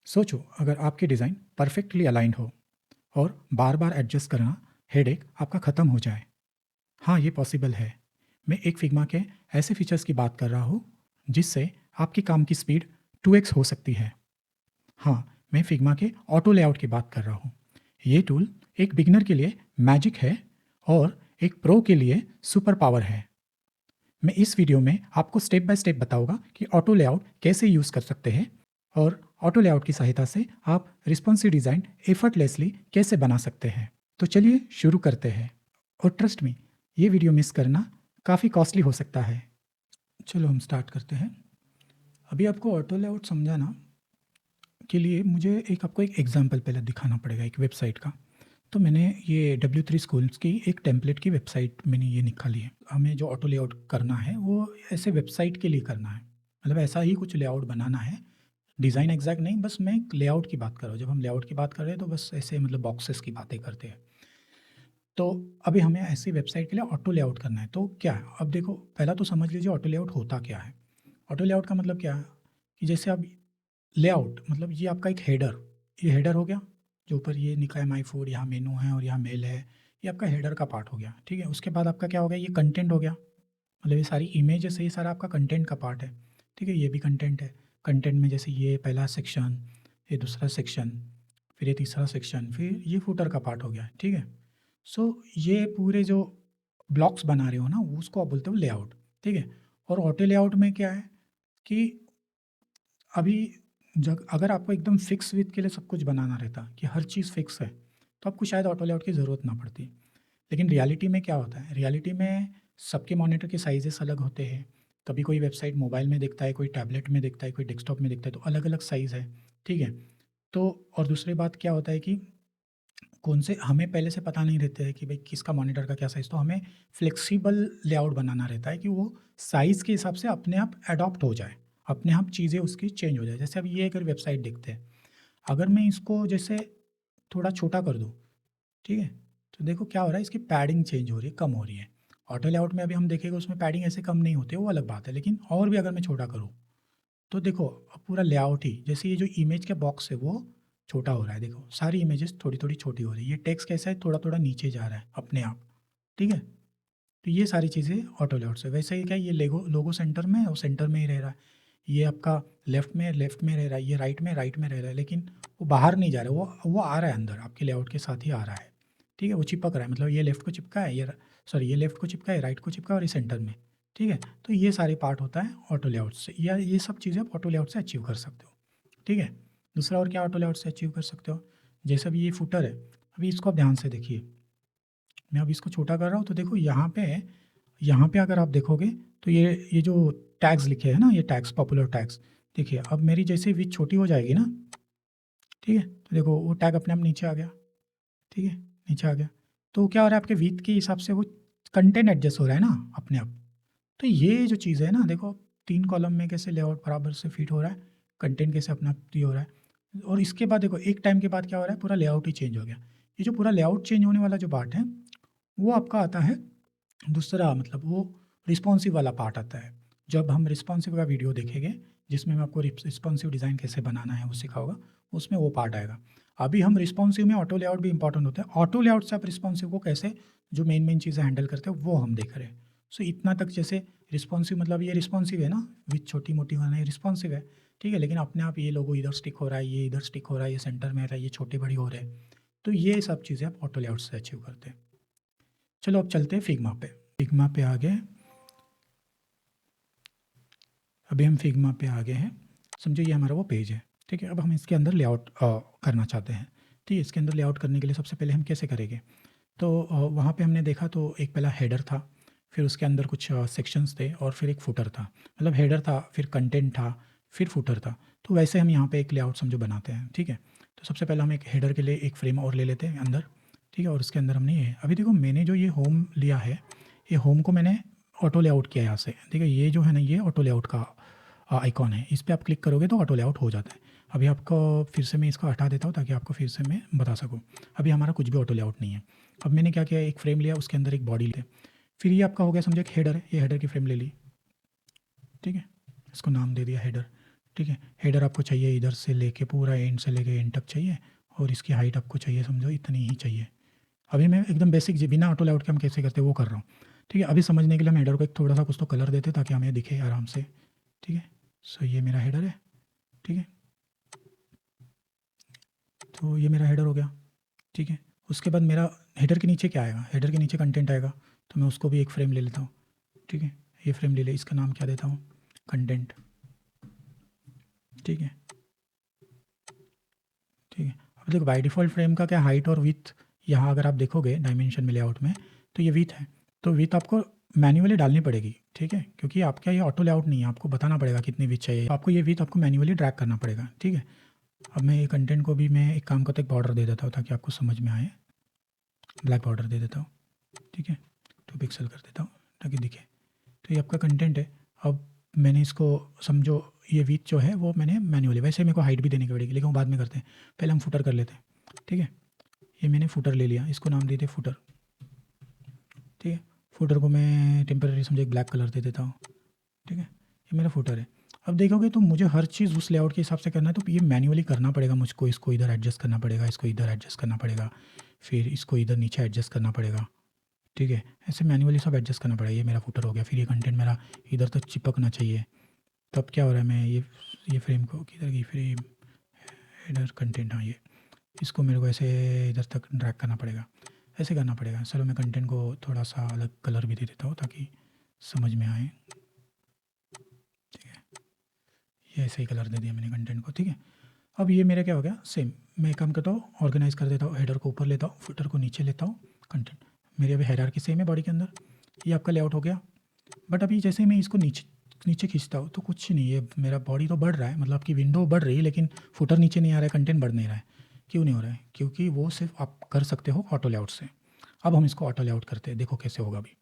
सोचो अगर आपकी डिज़ाइन परफेक्टली अलाइंड हो और बार बार एडजस्ट करना हेडेक आपका ख़त्म हो जाए। हाँ, ये पॉसिबल है। मैं एक फिग्मा के ऐसे फीचर्स की बात कर रहा हूँ जिससे आपकी काम की स्पीड 2x हो सकती है। हाँ, मैं फिग्मा के ऑटो लेआउट की बात कर रहा हूँ। ये टूल एक बिगिनर के लिए मैजिक है और एक प्रो के लिए सुपर पावर है। मैं इस वीडियो में आपको स्टेप बाय स्टेप बताऊंगा कि ऑटो लेआउट कैसे यूज़ कर सकते हैं और ऑटो लेआउट की सहायता से आप रिस्पॉन्सिव डिज़ाइन एफर्टलेसली कैसे बना सकते हैं। तो चलिए शुरू करते हैं। और ट्रस्ट मी, ये वीडियो मिस करना काफ़ी कॉस्टली हो सकता है। चलो हम स्टार्ट करते हैं। अभी आपको ऑटो लेआउट समझाना के लिए मुझे आपको एक एग्जांपल पहले दिखाना पड़ेगा एक वेबसाइट का। तो मैंने ये W3 स्कूल्स की एक टेम्पलेट की वेबसाइट मैंने ये निकाली है। हमें जो ऑटो लेआउट करना है वो ऐसे वेबसाइट के लिए करना है, मतलब ऐसा ही कुछ लेआउट बनाना है। डिज़ाइन एग्जैक्ट नहीं, बस मैं लेआउट की बात कर रहा हूँ। जब हम लेआउट की बात कर रहे हैं तो बस ऐसे मतलब बॉक्सेस की बातें करते हैं। तो अभी हमें ऐसी वेबसाइट के लिए ऑटो लेआउट करना है। तो क्या है, अब देखो पहला तो समझ लीजिए ऑटो लेआउट होता क्या है। ऑटो लेआउट का मतलब क्या है कि जैसे अब लेआउट मतलब ये आपका एक हेडर, ये हेडर हो गया। जो ऊपर ये लिखा है माई फूड, यहाँ मेनू है और यहाँ मेल है, ये आपका हेडर का पार्ट हो गया। ठीक है, उसके बाद आपका क्या हो गया, ये कंटेंट हो गया। मतलब ये सारी इमेजेस है, ये सारा आपका कंटेंट का पार्ट है। ठीक है, ये भी कंटेंट है। कंटेंट में जैसे ये पहला सेक्शन, ये दूसरा सेक्शन, फिर ये तीसरा सेक्शन, फिर ये फूटर का पार्ट हो गया। ठीक है, सो ये पूरे जो ब्लॉक्स बना रहे हो ना उसको आप बोलते हो लेआउट। ठीक है, और ऑटो लेआउट में क्या है कि अभी जब अगर आपको एकदम फिक्स विथ के लिए सब कुछ बनाना रहता कि हर चीज़ फिक्स है तो आपको शायद ऑटो लेआउट की ज़रूरत ना पड़ती। लेकिन रियलिटी में क्या होता है, रियलिटी में सबके मॉनिटर के साइजेस अलग होते हैं। कभी कोई वेबसाइट मोबाइल में दिखता है, कोई टैबलेट में दिखता है, कोई डेस्कटॉप में दिखता है, तो अलग अलग साइज़ है। ठीक है, तो और दूसरी बात क्या होता है कि कौन से हमें पहले से पता नहीं रहता है कि भाई किसका मॉनिटर का क्या साइज़, तो हमें फ्लेक्सिबल लेआउट बनाना रहता है कि वो साइज़ के हिसाब से अपने आप अडॉप्ट हो जाए, अपने आप चीज़ें उसकी चेंज हो जाए। जैसे अब ये अगर वेबसाइट देखते हैं, अगर मैं इसको जैसे थोड़ा छोटा कर दूँ, ठीक है, तो देखो क्या हो रहा है, इसकी पैडिंग चेंज हो रही है, कम हो रही है। ऑटो लेआउट में अभी हम देखेंगे उसमें पैडिंग ऐसे कम नहीं होती है, वो अलग बात है। लेकिन और भी अगर मैं छोटा करूँ तो देखो अब पूरा लेआउट ही, जैसे ये जो इमेज का बॉक्स है वो छोटा हो रहा है। देखो सारी इमेजेस थोड़ी थोड़ी छोटी हो रही है। ये टेक्स्ट कैसा है, थोड़ा थोड़ा नीचे जा रहा है अपने आप। ठीक है, तो ये सारी चीज़ें ऑटो लेआउट से। वैसे ही क्या है, ये लोगो सेंटर में है और सेंटर में ही रह रहा है। ये आपका लेफ्ट में रह रहा है, ये राइट में रह रहा है, लेकिन वो बाहर नहीं जा रहा है, वो आ रहा है अंदर, आपके लेआउट के साथ ही आ रहा है। ठीक है, वो चिपक रहा है, मतलब ये लेफ्ट को चिपका है, ये सॉरी ये लेफ्ट को चिपका है, राइट को चिपका है और ये सेंटर में। ठीक है, तो ये सारे पार्ट होता है ऑटो लेआउट से, या ये सब चीज़ें आप ऑटो लेआउट से अचीव कर सकते हो। ठीक है, दूसरा और क्या ऑटो लेआउट से अचीव कर सकते हो, जैसे अभी ये फुटर है, अभी इसको आप ध्यान से देखिए। मैं अब इसको छोटा कर रहा हूँ तो देखो यहाँ पे अगर आप देखोगे तो ये जो टैग्स लिखे हैं ना, ये टैग्स पॉपुलर टैग्स, देखिए अब मेरी जैसे विथ छोटी हो जाएगी ना, ठीक है, तो देखो वो टैग अपने आप नीचे आ गया। ठीक है, नीचे आ गया। तो क्या हो रहा है, आपके विथ के हिसाब से वो कंटेंट एडजस्ट हो रहा है ना अपने आप। तो ये जो चीज़ है ना, देखो 3 कॉलम में कैसे लेआउट बराबर से फिट हो रहा है, कंटेंट कैसे अपना आप ये हो रहा है। और इसके बाद देखो एक टाइम के बाद क्या हो रहा है, पूरा लेआउट ही चेंज हो गया। ये जो पूरा लेआउट चेंज होने वाला जो पार्ट है वो आपका आता है दूसरा, मतलब वो रिस्पॉन्सिव वाला पार्ट आता है। जब हम रिस्पॉन्सिव का वीडियो देखेंगे जिसमें मैं आपको रिस्पॉन्सिव डिज़ाइन कैसे बनाना है वो सिखाऊंगा, उसमें वो पार्ट आएगा। अभी हम रिस्पॉन्सिव में ऑटो लेआउट भी इंपॉर्टेंट होता है, ऑटो लेआउट से आप रिस्पॉन्सिव को कैसे जो मेन चीज़ें हैंडल करते हैं वो हम देख रहे हैं। सो इतना तक जैसे रिस्पॉन्सिव, मतलब ये रिस्पॉन्सिव है ना, विथ छोटी मोटी वाला ये रिस्पॉन्सिव है। ठीक है, लेकिन अपने आप ये लोगो इधर स्टिक हो रहा है, ये इधर स्टिक हो रहा है, ये सेंटर में आ रहा है, ये छोटे बड़ी हो रहे हैं। तो ये सब चीज़ें आप ऑटो लेआउट से अचीव करते हैं। चलो अब चलते हैं फिग्मा पे। फिग्मा पे आ गए, अभी हम फिग्मा पे आ गए हैं। समझो ये हमारा वो पेज है। ठीक है, अब हम इसके अंदर लेआउट करना चाहते हैं। ठीक है, इसके अंदर लेआउट करने के लिए सबसे पहले हम कैसे करेंगे, तो वहाँ पे हमने देखा तो एक पहला हेडर था, फिर उसके अंदर कुछ सेक्शंस थे और फिर एक फुटर था। मतलब हेडर था, फिर कंटेंट था, फिर फुटर था। तो वैसे हम यहाँ पे एक लेआउट समझो बनाते हैं। ठीक है, तो सबसे पहले हम एक हेडर के लिए एक फ्रेम और ले लेते हैं अंदर। ठीक है, और उसके अंदर हमने ये अभी देखो मैंने जो ये होम लिया है, ये होम को मैंने ऑटो लेआउट किया यहाँ से। ठीक है, ये जो है ना ये ऑटो लेआउट का आइकॉन है, इस पर आप क्लिक करोगे तो ऑटो लेआउट हो जाता है। अभी आपको फिर से मैं इसको हटा देता हूँ ताकि आपको फिर से मैं बता सकूँ। अभी हमारा कुछ भी ऑटो लेआउट नहीं है। अब मैंने क्या किया, एक फ्रेम लिया, उसके अंदर एक बॉडी ले, फिर ये आपका हो गया समझो एक हेडर है, ये हेडर की फ्रेम ले ली। ठीक है, इसको नाम दे दिया हेडर। ठीक है। हेडर आपको चाहिए इधर से लेके पूरा एंड से लेके एंड तक चाहिए, और इसकी हाइट आपको चाहिए समझो इतनी ही चाहिए। अभी मैं एकदम बेसिक जी बिना ऑटो लेआउट के हम कैसे करते हैं वो कर रहा हूँ। ठीक है, अभी समझने के लिए हम हेडर को एक थोड़ा सा कुछ तो कलर देते ताकि हमें दिखे आराम से। ठीक है, सो ये मेरा हेडर है। ठीक है, तो ये मेरा हेडर हो गया। ठीक है, उसके बाद मेरा हेडर के नीचे क्या आएगा, हेडर के नीचे कंटेंट आएगा, तो मैं उसको भी एक फ्रेम ले लेता हूँ। ठीक है, ये फ्रेम ले ले, इसका नाम क्या देता हूँ, कंटेंट। ठीक है, ठीक है। अब देखो बाय डिफ़ॉल्ट फ्रेम का क्या हाइट और विथ, यहाँ अगर आप देखोगे डायमेंशन में लेआउट में तो ये विथ है, तो विथ आपको मैन्युअली डालनी पड़ेगी। ठीक है, क्योंकि आपका ये ऑटो लेआउट नहीं है, आपको बताना पड़ेगा कितनी विथ चाहिए, तो आपको ये विथ आपको मैन्युअली ड्रैग करना पड़ेगा। ठीक है, अब मैं ये कंटेंट को भी मैं एक काम करता एक बॉर्डर दे देता हूँ ताकि आपको समझ में आए। ब्लैक बॉर्डर दे देता हूँ। ठीक है, 2 पिक्सल कर देता हूँ ताकि दिखे। तो ये आपका कंटेंट है। अब मैंने इसको समझो ये विथ जो है वो मैंने मैन्युअली, वैसे मेरे को हाइट भी देनी पड़ेगी लेकिन वो बाद में करते हैं, पहले हम फुटर कर लेते हैं। ठीक है, ये मैंने फुटर ले लिया, इसको नाम दे दे फुटर। ठीक है, फुटर को मैं टेम्परेरी समझो एक ब्लैक कलर दे देता हूँ। ठीक है, ये मेरा फुटर है। अब देखोगे तो मुझे हर चीज़ उस लेआउट के हिसाब से करना है, तो ये मैन्युअली करना पड़ेगा मुझको, इसको इधर एडजस्ट करना पड़ेगा, इसको इधर एडजस्ट करना पड़ेगा, फिर इसको इधर नीचे एडजस्ट करना पड़ेगा। ठीक है, ऐसे मैन्युअली सब एडजस्ट करना पड़ेगा। ये मेरा फुटर हो गया, फिर ये कंटेंट मेरा इधर तक चिपकना चाहिए। तब क्या हो रहा है, मैं ये फ्रेम को किधर की फ्रेम, हेडर कंटेंट, हाँ ये, इसको मेरे को ऐसे इधर तक ड्रैग करना पड़ेगा, ऐसे करना पड़ेगा। चलो मैं कंटेंट को थोड़ा सा अलग कलर भी दे देता हूँ ताकि समझ में आए। ठीक है, ये ऐसे ही कलर दे दिया मैंने कंटेंट को। ठीक है, अब ये मेरा क्या हो गया, सेम मैं एक काम करता हूँ ऑर्गेनाइज कर देता हूँ, हेडर को ऊपर लेता हूँ, फुटर को नीचे लेता हूँ, कंटेंट मेरी अभी हायरार्की सेम है बॉडी के अंदर। ये आपका लेआउट हो गया। बट अभी जैसे मैं इसको नीचे नीचे खींचता हूँ तो कुछ नहीं, ये मेरा बॉडी तो बढ़ रहा है, मतलब आपकी विंडो बढ़ रही है लेकिन फुटर नीचे नहीं आ रहा है, कंटेंट बढ़ नहीं रहा है। क्यों नहीं हो रहा है, क्योंकि वो सिर्फ आप कर सकते हो ऑटो लेआउट से। अब हम इसको ऑटो लेआउट करते हैं, देखो कैसे होगा अभी।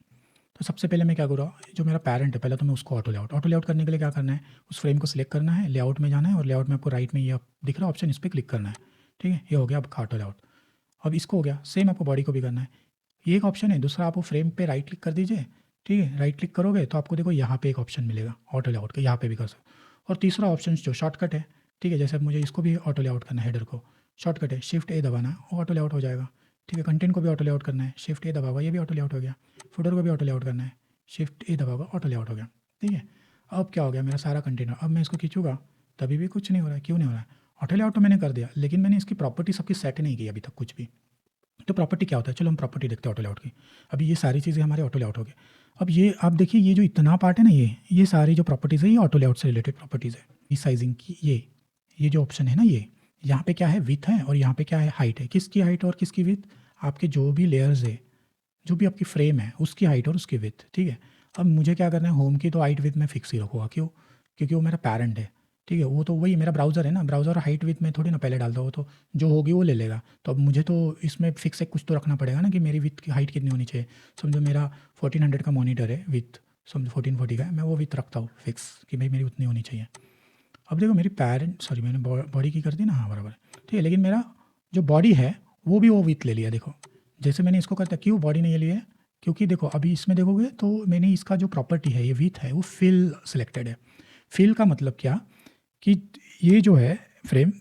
तो सबसे पहले मैं क्या करूँगा, जो मेरा पैरेंट है पहले तो मैं उसको ऑटो लेआउट करने के लिए क्या करना है, उस फ्रेम को सिलेक्ट करना है, लेआउट में जाना है, और लेआउट में आपको राइट में ये दिख रहा है ऑप्शन, इस पर क्लिक करना है। ठीक है, ये हो गया आपका ऑटो लेआउट। अब इसको हो गया, सेम आपको बॉडी को भी करना है। ये एक ऑप्शन है, दूसरा आप वो फ्रेम पे राइट क्लिक कर दीजिए। ठीक है, राइट क्लिक करोगे तो आपको देखो यहाँ पे एक ऑप्शन मिलेगा ऑटो लेआउट का, यहाँ पे भी कर सकते हो। और तीसरा ऑप्शन जो शॉर्टकट है, ठीक है, जैसे अब मुझे इसको भी ऑटो लेआउट करना है, हेडर को शॉर्टकट है शिफ्ट ए दबाना है, ऑटो लेआउट हो जाएगा। ठीक है, कंटेंट को भी ऑटो लेआउट करना है, शिफ्ट ए दबा हुआ, ये भी ऑटो लेआउट हो गया। फुटर को भी ऑटो लेआउट करना है, शिफ्ट ए दबा हुआ, ऑटो लेआउट हो गया। ठीक है, अब क्या हो गया, मेरा सारा कंटेंट, अब मैं इसको खींचूंगा तभी भी कुछ नहीं हो रहा है। क्यों नहीं हो रहा है, ऑटो लेआउट तो मैंने कर दिया लेकिन मैंने इसकी प्रॉपर्टी सबकी सेट नहीं की अभी तक कुछ भी। तो प्रॉपर्टी क्या होता है, चलो हम प्रॉपर्टी देखते हैं ऑटो लेआउट की। अभी ये सारी चीज़ें हमारे ऑटो लेआउट हो गए। अब ये आप देखिए, ये जो इतना पार्ट है ना, ये सारी जो प्रॉपर्टीज़ है ये ऑटो लेआउट से रिलेटेड प्रॉपर्टीज़ है। रीसाइजिंग की ये जो ऑप्शन है ना, ये यहाँ पे क्या है, विथ है, और यहाँ पे क्या है, हाइट है। किसकी हाइट और किसकी विथ, आपके जो भी लेयर्स है, जो भी आपकी फ्रेम है उसकी हाइट और उसकी विथ। ठीक है, अब मुझे क्या करना है, होम की तो हाइट विथ में फिक्स ही रखूँगा। क्यों, क्योंकि वो मेरा पैरेंट है। ठीक है, वो तो वही मेरा ब्राउज़र है ना, ब्राउज़र हाइट विथ में थोड़ी ना पहले डालता, वो तो जो होगी वो ले लेगा। तो अब मुझे तो इसमें फिक्स एक कुछ तो रखना पड़ेगा ना कि मेरी विथ की हाइट कितनी होनी चाहिए। समझो मेरा 1400 का मॉनिटर है, विथ समझो 1440 का है, मैं वो विथ रखता हूँ फिक्स कि भाई मेरी उतनी होनी चाहिए। अब देखो मेरी पैरेंट, सॉरी मैंने बॉडी की कर दी ना, हाँ बराबर। ठीक है, लेकिन मेरा जो बॉडी है वो भी वो विथ ले लिया। देखो जैसे मैंने इसको करता, क्यों बॉडी ने ये लिया है, क्योंकि देखो अभी इसमें देखोगे तो मैंने इसका जो प्रॉपर्टी है ये विथ है वो फिल सिलेक्टेड है। फिल का मतलब क्या, कि ये जो है फ्रेम,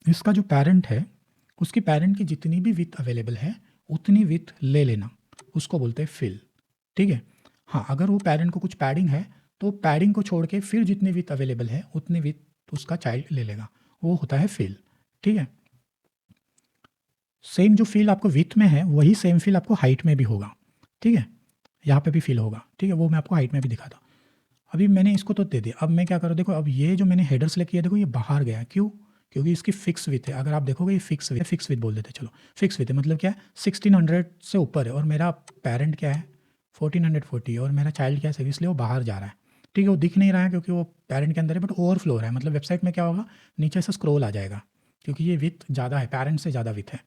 इसका जो पैरेंट है उसकी पैरेंट की जितनी भी विथ अवेलेबल है उतनी विथ ले लेना, उसको बोलते हैं फिल। ठीक है, हाँ अगर वो पैरेंट को कुछ पैडिंग है तो पैडिंग को छोड़ के फिर जितनी विथ अवेलेबल है उतनी विथ उसका चाइल्ड ले लेगा, वो होता है फिल। ठीक है, सेम जो फील आपको विथ में है वही सेम फील आपको हाइट में भी होगा। ठीक है, यहाँ पे भी फील होगा। ठीक है, वो मैं आपको हाइट में भी दिखाता। अभी मैंने इसको तो दे दिया, अब मैं क्या करूँ, देखो अब ये जो मैंने हेडर सेलेक्ट किया, देखो ये बाहर गया। क्यों, क्योंकि इसकी फिक्स विथ है। अगर आप देखोगे ये फिक्स विथ बोल देते, चलो फिक्स विथ है मतलब क्या है, 1600 से ऊपर है, और मेरा पेरेंट क्या है 1440, और मेरा चाइल्ड क्या है, इसलिए वो बाहर जा रहा है। ठीक है, वो दिख नहीं रहा है क्योंकि वो पेरेंट के अंदर है, बट ओवरफ्लो हो रहा है, मतलब वेबसाइट में क्या होगा, नीचे से स्क्रॉल आ जाएगा क्योंकि ये विथ ज़्यादा है, पेरेंट से ज़्यादा विथ है।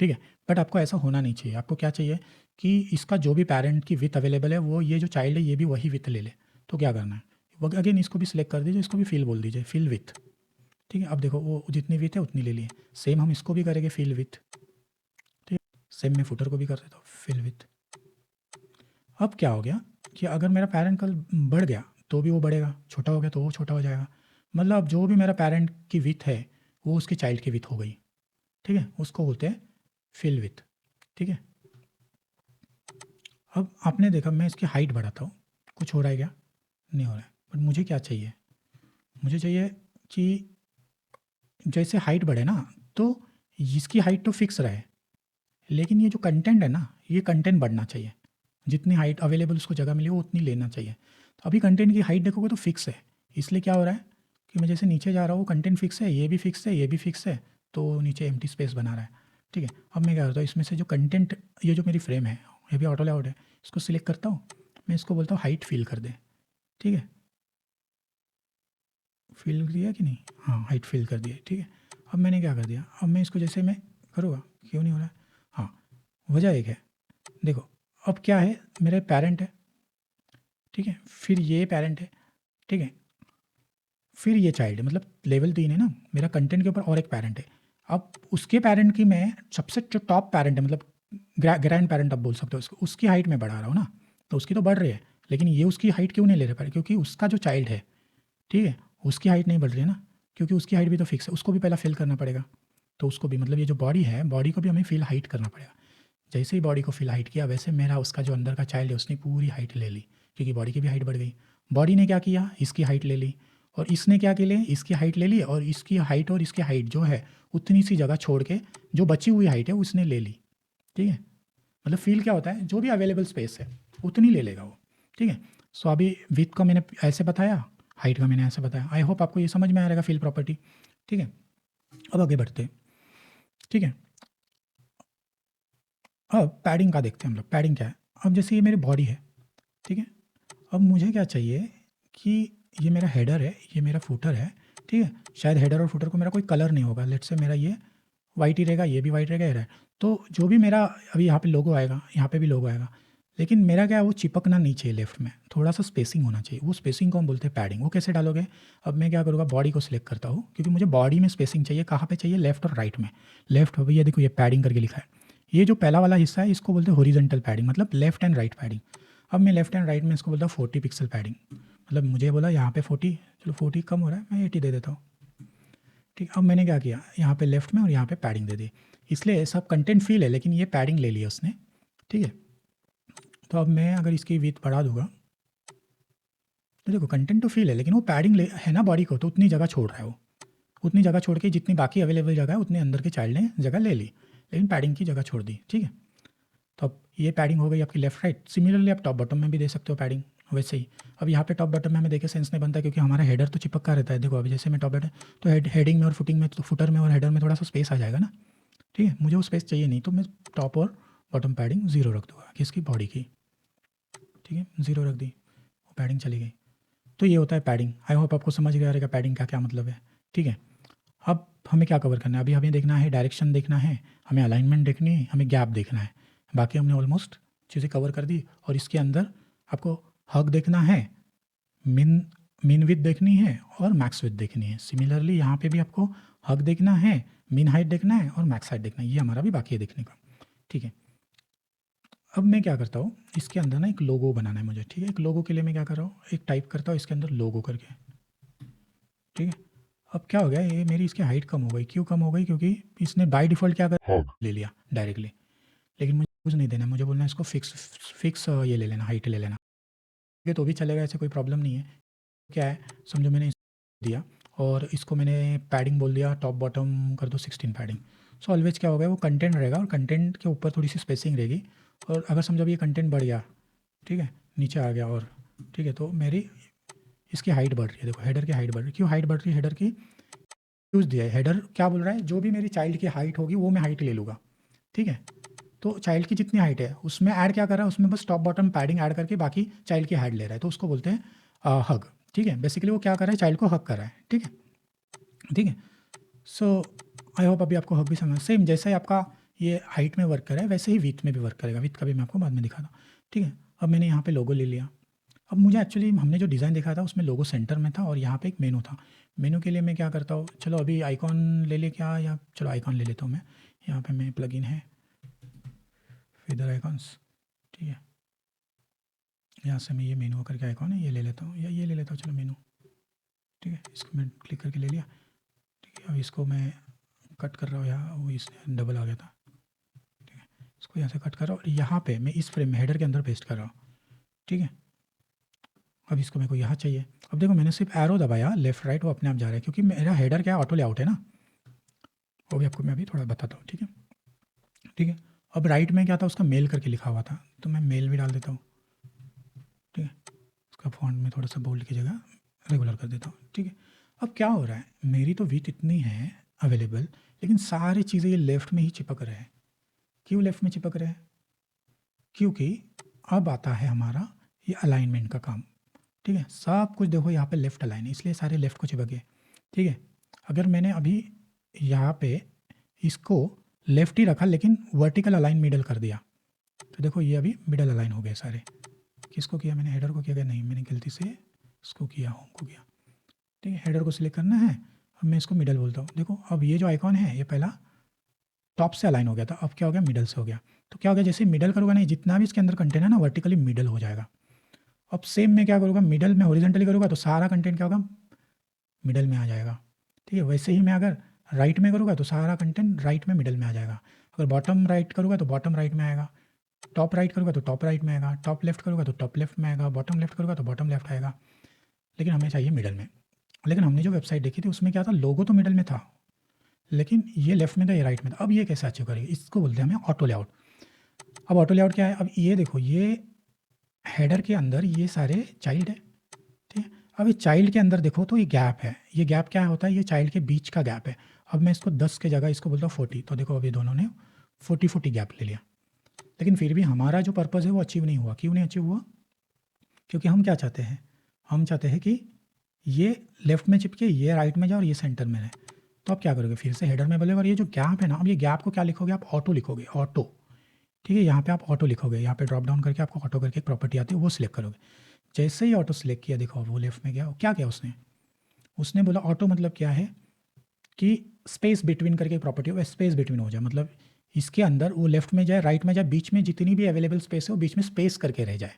ठीक है, बट आपको ऐसा होना नहीं चाहिए। आपको क्या चाहिए कि इसका जो भी पेरेंट की विथ अवेलेबल है वो ये जो चाइल्ड है ये भी वही विथ ले ले। तो क्या करना है, अगेन इसको भी सिलेक्ट कर दीजिए, इसको भी फिल बोल दीजिए, फिल विथ। ठीक है, अब देखो वो जितनी विथ है उतनी ले लिए। सेम हम इसको भी करेंगे फिल विथ। ठीक है, सेम मैं फुटर को भी कर देता हूँ फिल विथ। अब क्या हो गया कि अगर मेरा पैरेंट कल बढ़ गया तो भी वो बढ़ेगा, छोटा हो गया तो वो छोटा हो जाएगा। मतलब जो भी मेरा पेरेंट की विथ है वो उसके चाइल्ड की विथ हो गई, ठीक है, उसको बोलते हैं फिल विथ, ठीक है। अब आपने देखा मैं इसकी हाइट बढ़ाता हूँ, कुछ हो रहा है क्या? नहीं हो रहा है। बट मुझे क्या चाहिए? मुझे चाहिए कि जैसे हाइट बढ़े ना, तो इसकी हाइट तो फिक्स रहे, लेकिन ये जो कंटेंट है ना, ये कंटेंट बढ़ना चाहिए। जितनी हाइट अवेलेबल उसको जगह मिली वो उतनी लेना चाहिए। तो अभी कंटेंट की हाइट देखोगे तो फिक्स है, इसलिए क्या हो रहा है कि मैं जैसे नीचे जा रहा हूँ कंटेंट फिक्स है, ये भी फिक्स है, ये भी फिक्स है, तो नीचे एम्प्टी स्पेस बना रहा है, ठीक है। अब मैं क्या करता हूँ, इसमें से जो कंटेंट, ये जो मेरी फ्रेम है, ये भी ऑटो लेआउट है, इसको सिलेक्ट करता हूँ, मैं इसको बोलता हूँ हाइट फिल कर दे, ठीक है। फिल दिया कि नहीं? हाँ, हाइट फिल कर दिया, ठीक है। अब मैंने क्या कर दिया, अब मैं इसको जैसे मैं करूँगा, क्यों नहीं हो रहा है? हाँ, वजह एक है, देखो अब क्या है, मेरे पेरेंट है, ठीक है, फिर ये पेरेंट है, ठीक है, फिर ये चाइल्ड है, मतलब लेवल 3 है ना, मेरा कंटेंट के ऊपर और एक पेरेंट है। अब उसके पेरेंट की मैं सबसे जो टॉप पेरेंट है, मतलब ग्रैंड पेरेंट आप बोल सकते हो उसको, उसकी हाइट में बढ़ा रहा हूँ ना, तो उसकी तो बढ़ रही है, लेकिन ये उसकी हाइट क्यों नहीं ले रहे? क्योंकि उसका जो चाइल्ड है, ठीक है, उसकी हाइट नहीं बढ़ रही है ना, क्योंकि उसकी हाइट भी तो फिक्स है, उसको भी पहला फिल करना पड़ेगा। तो उसको भी, मतलब ये जो बॉडी है, बॉडी को भी हमें फिल हाइट करना पड़ेगा। जैसे ही बॉडी को फिल हाइट किया, वैसे मेरा उसका जो अंदर का चाइल्ड है उसने पूरी हाइट ले ली, क्योंकि बॉडी की भी हाइट बढ़ गई। बॉडी ने क्या किया, इसकी हाइट ले ली, और इसने क्या के लिए इसकी हाइट ले ली, और इसकी हाइट और इसकी हाइट जो है उतनी सी जगह छोड़ के जो बची हुई हाइट है उसने ले ली, ठीक है। मतलब फील क्या होता है, जो भी अवेलेबल स्पेस है उतनी ले लेगा वो, ठीक है। सो अभी विथ का मैंने ऐसे बताया, हाइट का मैंने ऐसे बताया। आई होप आपको ये समझ में आ रहेगा फील प्रॉपर्टी, ठीक है। अब आगे बढ़ते हैं, ठीक है। अब पैडिंग का देखते हैं हम लोग, पैडिंग क्या है। अब जैसे ये मेरी बॉडी है, ठीक है, अब मुझे क्या चाहिए कि ये मेरा हेडर है, ये मेरा फूटर है, ठीक है। शायद हेडर और फूटर को मेरा कोई कलर नहीं होगा, लेट्स से मेरा ये वाइट ही रहेगा, ये भी वाइट रहेगा, ये रहेगा। तो जो भी मेरा अभी यहाँ पे लोगो आएगा, यहाँ पे भी लोगो आएगा, लेकिन मेरा क्या है, वो चिपकना नहीं चाहिए लेफ्ट में, थोड़ा सा स्पेसिंग होना चाहिए। वो स्पेसिंग को हम बोलते हैं पैडिंग। वो कैसे डालोगे? अब मैं क्या करूँगा, बॉडी को सिलेक्ट करता हूँ, क्योंकि मुझे बॉडी में स्पेसिंग चाहिए। कहाँ पे चाहिए? लेफ्ट और राइट में। लेफ्ट हो भैया, देखो ये पैडिंग करके लिखा है। ये जो पहला वाला हिस्सा है इसको बोलते हैं हॉरिजॉन्टल पैडिंग, मतलब लेफ्ट एंड राइट पैडिंग। अब मैं लेफ्ट एंड राइट में इसको बोलता हूँ 40 पिक्सल पैडिंग। मतलब मुझे बोला यहाँ पे 40, चलो 40 कम हो रहा है, मैं 80 दे देता हूँ, ठीक। अब मैंने क्या किया, यहाँ पे लेफ्ट में और यहाँ पे पैडिंग दे दी, इसलिए सब कंटेंट फील है, लेकिन ये पैडिंग ले लिया उसने, ठीक है। तो अब मैं अगर इसकी विड्थ बढ़ा दूंगा, तो देखो कंटेंट तो फील है, लेकिन वो पैडिंग ले है ना बॉडी को, तो उतनी जगह छोड़ रहा है वो, उतनी जगह छोड़ के जितनी बाकी अवेलेबल जगह है उतने अंदर के चाइल्ड ने जगह ले ली, लेकिन पैडिंग की जगह छोड़ दी, ठीक है। तो अब ये पैडिंग हो गई आपकी लेफ्ट राइट। सिमिलरली आप टॉप बॉटम में भी दे सकते हो पैडिंग, वैसे ही। अब यहाँ पे टॉप बॉटम में हमें देखे सेंस नहीं बनता, क्योंकि हमारा हेडर तो चिपक का रहता है। देखो अभी जैसे मैं टॉप बॉटम, तो हेडिंग में और फुटिंग में, तो फुटर में और हेडर में थोड़ा सा स्पेस आ जाएगा ना, ठीक है। मुझे वो स्पेस चाहिए नहीं, तो मैं टॉप और बॉटम पैडिंग ज़ीरो रख दूंगा, किसकी? बॉडी की, ठीक है, ज़ीरो रख दी, वो पैडिंग चली गई। तो ये होता है पैडिंग। आई होप आपको समझ गया रहेगा पैडिंग का क्या मतलब है, ठीक है। अब हमें क्या कवर करना है? अभी हमें देखना है डायरेक्शन, देखना है हमें, अलाइनमेंट देखनी है हमें, गैप देखना है। बाकी हमने ऑलमोस्ट चीज़ें कवर कर दी। और इसके अंदर आपको हग देखना है, मिन मिन विथ देखनी है, और मैक्स विथ देखनी है। सिमिलरली यहाँ पे भी आपको हग देखना है, मिन हाइट देखना है, और मैक्स हाइट देखना है। ये हमारा भी बाकी है देखने का, ठीक है। अब मैं क्या करता हूँ, इसके अंदर ना एक लोगो बनाना है मुझे, ठीक है। एक लोगो के लिए मैं क्या कर रहा हूँ, एक टाइप करता हूँ इसके अंदर लोगो करके, ठीक है। अब क्या हो गया, ये मेरी इसकी हाइट कम हो गई। क्यों कम हो गई? क्योंकि इसने बाय डिफ़ॉल्ट क्या कर ले लिया डायरेक्टली। लेकिन मुझे कुछ नहीं देना, मुझे बोलना है इसको फिक्स फिक्स ये ले लेना, हाइट ले लेना, ठीक है। तो भी चलेगा, ऐसे कोई प्रॉब्लम नहीं है। क्या है, समझो मैंने इसको दिया, और इसको मैंने पैडिंग बोल दिया, टॉप बॉटम कर दो 16 पैडिंग। सो ऑलवेज क्या होगा, वो कंटेंट रहेगा, और कंटेंट के ऊपर थोड़ी सी स्पेसिंग रहेगी। और अगर समझो अभी ये कंटेंट बढ़ गया, ठीक है, नीचे आ गया, और ठीक है, तो मेरी इसकी हाइट बढ़ रही है। देखो हेडर की हाइट बढ़ रही है। क्यों हाइट बढ़ रही है? हेडर की यूज़ दिया है। हेडर क्या बोल रहा है, जो भी मेरी चाइल्ड की हाइट होगी वो मैं हाइट ले लूँगा, ठीक है। तो चाइल्ड की जितनी हाइट है उसमें ऐड क्या कर रहा है, उसमें बस टॉप बॉटम पैडिंग ऐड करके बाकी चाइल्ड की हाइट ले रहा है, तो उसको बोलते हैं हग, ठीक है। बेसिकली वो क्या कर रहा है, चाइल्ड को हग कर रहा है, ठीक है, ठीक है। सो आई होप अभी आपको हग भी समझ, सेम जैसे ही आपका ये हाइट में वर्क कर रहा है वैसे ही विथ में भी वर्क करेगा। विथ का भी मैं आपको बाद में दिखाता हूँ, ठीक है। अब मैंने यहाँ पे लोगो ले लिया। अब मुझे एक्चुअली, हमने जो डिज़ाइन देखा था उसमें लोगो सेंटर में था, और यहाँ पे एक मेनू था। मेनू के लिए मैं क्या करता हूँ, चलो अभी आइकॉन ले ले क्या, या चलो आइकॉन ले लेता हूँ मैं। यहाँ पे मैं प्लगइन है फिदर आइकॉन्स, ठीक है। यहाँ से मैं ये मेनू करके आइकॉन है ये ले लेता हूँ, या ये ले लेता हूँ, चलो मेनू, ठीक है, इसको मैं क्लिक करके ले लिया। ठीक है, अब इसको मैं कट कर रहा हूँ, यहाँ वो इस डबल आ गया था। ठीक है, इसको यहाँ से कट कर रहा हूँ और यहाँ पे मैं इस फ्रेम में हेडर के अंदर पेस्ट कर रहा हूँ। ठीक है, अब इसको मेरे को यहाँ चाहिए। अब देखो मैंने सिर्फ एरो दबाया लेफ्ट राइट, वो अपने आप जा रहा है क्योंकि मेरा हेडर क्या है, ऑटो लेआउट है ना। वो भी आपको मैं अभी थोड़ा बताता हूँ। ठीक है, ठीक है। अब राइट में क्या था, उसका मेल करके लिखा हुआ था, तो मैं मेल भी डाल देता हूँ। ठीक है, उसका फॉन्ट में थोड़ा सा बोल्ड की जगह रेगुलर कर देता हूँ। ठीक है, अब क्या हो रहा है, मेरी तो विथ इतनी है अवेलेबल, लेकिन सारी चीज़ें ये लेफ़्ट में ही चिपक रहे हैं। क्यों लेफ़्ट में चिपक रहे हैं? क्योंकि अब आता है हमारा ये अलाइनमेंट का काम। ठीक है, सब कुछ देखो यहाँ पे लेफ़्ट अलाइन है, इसलिए सारे लेफ़्ट को चिपक गए। ठीक है, अगर मैंने अभी यहाँ पे इसको लेफ़्ट ही रखा लेकिन वर्टिकल अलाइन मिडल कर दिया, तो देखो ये अभी मिडल अलाइन हो गए सारे। किसको किया मैंने, हेडर को किया गया? नहीं, मैंने गलती से इसको किया, होम को किया। ठीक है, हेडर को सिलेक्ट करना है, अब मैं इसको मिडल बोलता हूँ। देखो अब ये जो आइकॉन है ये पहला टॉप से अलाइन हो गया था, अब क्या हो गया, मिडल से हो गया। तो क्या हो गया, जैसे मिडल करूँगा नहीं, जितना भी इसके अंदर कंटेंट है ना वर्टिकली मिडल हो जाएगा। अब सेम मैं क्या करूँगा, मिडल में हॉरिजॉन्टली करूँगा तो सारा कंटेंट क्या होगा, मिडल में आ जाएगा। ठीक है, वैसे ही मैं अगर राइट में करूँगा तो सारा कंटेंट राइट में मिडल में आ जाएगा। अगर बॉटम राइट करूँगा तो बॉटम राइट में आएगा, टॉप राइट करूँगा तो टॉप राइट में आएगा, टॉप लेफ्ट करूँगा तो टॉप लेफ्ट में आएगा, बॉटम लेफ्ट करूँगा तो बॉटम लेफ्ट आएगा। लेकिन हमें चाहिए मिडल में। लेकिन हमने जो वेबसाइट देखी थी उसमें क्या था, लोगो तो मिडल में था लेकिन ये लेफ्ट में था, ये राइट में था। अब ये कैसे अचीव करेंगे, इसको बोलते हैं हमें ऑटो लेआउट। अब ऑटो लेआउट क्या है, अब ये देखो ये हेडर के अंदर ये सारे चाइल्ड है। ठीक है, अब ये चाइल्ड के अंदर देखो तो ये गैप है, ये गैप क्या होता है, ये चाइल्ड के बीच का गैप है। अब मैं इसको 10 के जगह इसको बोलता हूँ 40, तो देखो अब ये दोनों ने 40 गैप ले लिया। लेकिन फिर भी हमारा जो पर्पज़ है वो अचीव नहीं हुआ। क्यों नहीं अचीव हुआ? क्योंकि हम क्या चाहते हैं, हम चाहते हैं कि ये लेफ्ट में चिपके, ये राइट में जाए और ये सेंटर में रहे। तो आप क्या करोगे, फिर से हेडर में बोलेगा और ये जो गैप है ना, अब ये गैप को क्या लिखोगे आप, ऑटो लिखोगे, ऑटो। ठीक है, यहाँ पे आप ऑटो लिखोगे, यहाँ पे ड्रॉप डाउन करके आपको ऑटो करके एक प्रॉपर्टी आती है वो सिलेक्ट करोगे। जैसे ही ऑटो सिलेक्ट किया, देखो वो लेफ्ट में गया, क्या किया उसने, उसने बोला ऑटो मतलब क्या है कि स्पेस बिटवीन करके प्रॉपर्टी हो, स्पेस बिटवीन हो जाए, मतलब इसके अंदर वो लेफ्ट में जाए राइट में जाए, बीच में जितनी भी अवेलेबल स्पेस है वो बीच में स्पेस करके रह जाए।